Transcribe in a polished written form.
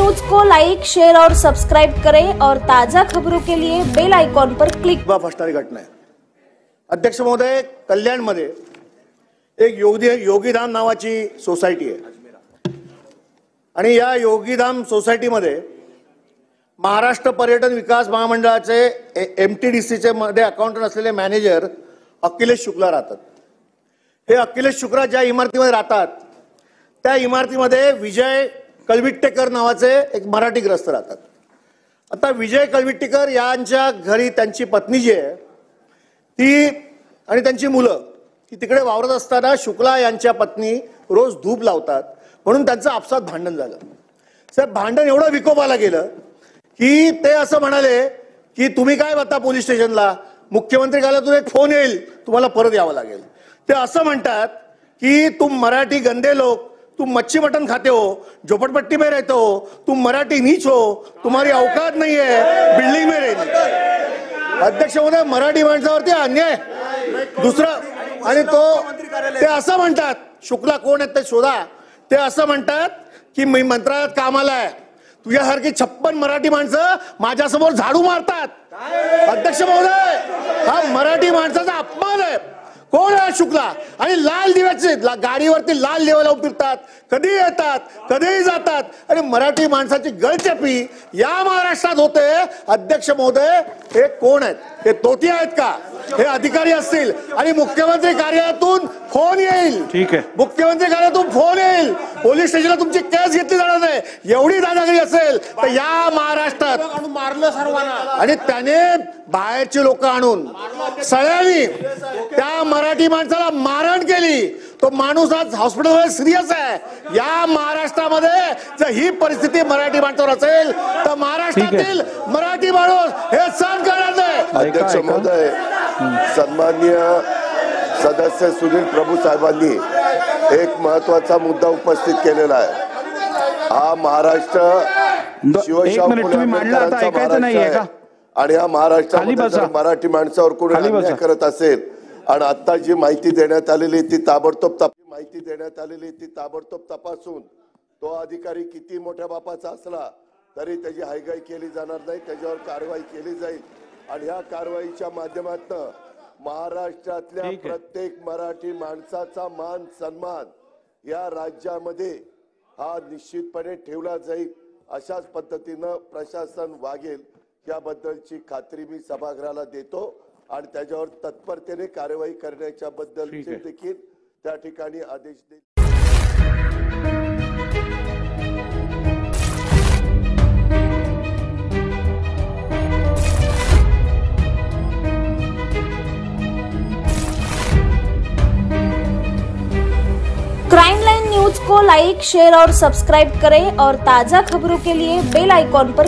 News को like, share और subscribe करें और ताजा खबरों के लिए बेल आइकॉन पर क्लिक। फसणारी घटना आहे। अध्यक्ष महोदय, कल्याण मध्ये एक योगीधाम नावाची सोसायटी आहे आणि या योगीधाम सोसायटी मध्ये महाराष्ट्र पर्यटन विकास महामंडळाचे एमटीडीसीचे मध्ये अकाउंटंट असलेले मॅनेजर अखिलेश शुक्ला राहतात। हे अखिलेश शुक्ला ज्या इमारतीमध्ये राहतात त्या इमारतीमध्ये विजय कळविट्टेकर नावाचे एक मराठी ग्रस्त राहतात। आता विजय कळविट्टेकर यांच्या घरी त्यांची पत्नी जी आहे ती आणि त्यांची मुलं ती तिकडे वावरत असताना शुक्ला यांच्या पत्नी रोज धूप लावतात म्हणून त्यांचं आपसात भांडण झालं। साहेब, भांडण एवढं विकोपाला गेलं की ते असं म्हणाले की तुम्ही काय बता पोलीस स्टेशनला, मुख्यमंत्री कार्यालयातून एक फोन येईल, तुम्हाला परत यावं लागेल। ते असं म्हणतात की तुम मराठी गंदे लोग, तुम मच्छी मटन खाते हो, झोपड़पट्टी में रहते हो, तुम मराठी नीच हो, तुम्हारी औकात नहीं है बिल्डिंग में रहने। अध्यक्ष महोदय, मराठी माणसावरती अन्याय दुसरं आणि ते असं म्हणतात, शुक्ला कोण आहेत ते शोधा, ते असं म्हणतात की मी मंत्रालयात कामाला आहे, तुझ्यासारखी 56 मराठी माणसं माझ्यासमोर झाडू मारतात। अध्यक्ष महोदय, हा मराठी माणसाचा अपमान आहे। कोण आहे शुक्ला? आणि लाल दिव्याचे गाडीवरती लाल दिवे लावून फिरतात, कधी येतात कधीही जातात आणि मराठी माणसाची गळचेपी या महाराष्ट्रात होते। अध्यक्ष महोदय, हे कोण आहेत? हे तोती आहेत का? हे अधिकारी असतील आणि मुख्यमंत्री कार्यालयातून फोन येईल। ठीक आहे, मुख्यमंत्री कार्यालयातून फोन येईल, पोलीस स्टेशनला तुमची केस घेतली जाणार नाही। एवढी दादागिरी असेल तर या महाराष्ट्रात मारलं सर्वांना आणि त्याने बाहेरची लोक आणून सगळ्यांनी त्या मराठी माणसाला मारहाण केली। तो माणूस आज हॉस्पिटलमध्ये सिरियस आहे। या महाराष्ट्रामध्ये जर ही परिस्थिती मराठी माणसावर असेल तर महाराष्ट्रातील मराठी माणूस हे सहन करणार नाही। अध्यक्ष महोदय, सन्माननीय सदस्य सुनील प्रभू साहेबांनी एक महत्वाचा मुद्दा उपस्थित केलेला आहे। हा महाराष्ट्र शिवशाहू फुले आंबेडकरांचा नाहीये का? आणि या महाराष्ट्रामध्ये मराठी माणसावर कोणी अन्याय करत असेल आणि आता जी माहिती देण्यात आलेली ती ताबडतोब तपासून तो अधिकारी किती मोठ्या बापाचा असला तरी त्याची हायगाई केली जाणार नाही, त्याच्यावर कारवाई केली जाईल आणि ह्या कारवाईच्या माध्यमातून महाराष्ट्रातल्या प्रत्येक मराठी माणसाचा मान सन्मान या राज्यामध्ये हा निश्चितपणे ठेवला जाईल। अशाच पद्धतीनं प्रशासन वागेल याबद्दलची खात्री मी सभागृहाला देतो आणि त्याच्यावर तत्परतेने कारवाई करण्याच्या बद्दलचे देखील त्या ठिकाणी आदेश देईल। क्राइम लाइन न्यूज को लाइक, शेयर और सब्सक्राइब करें और ताजा खबरों के लिए बेल आइकॉन पर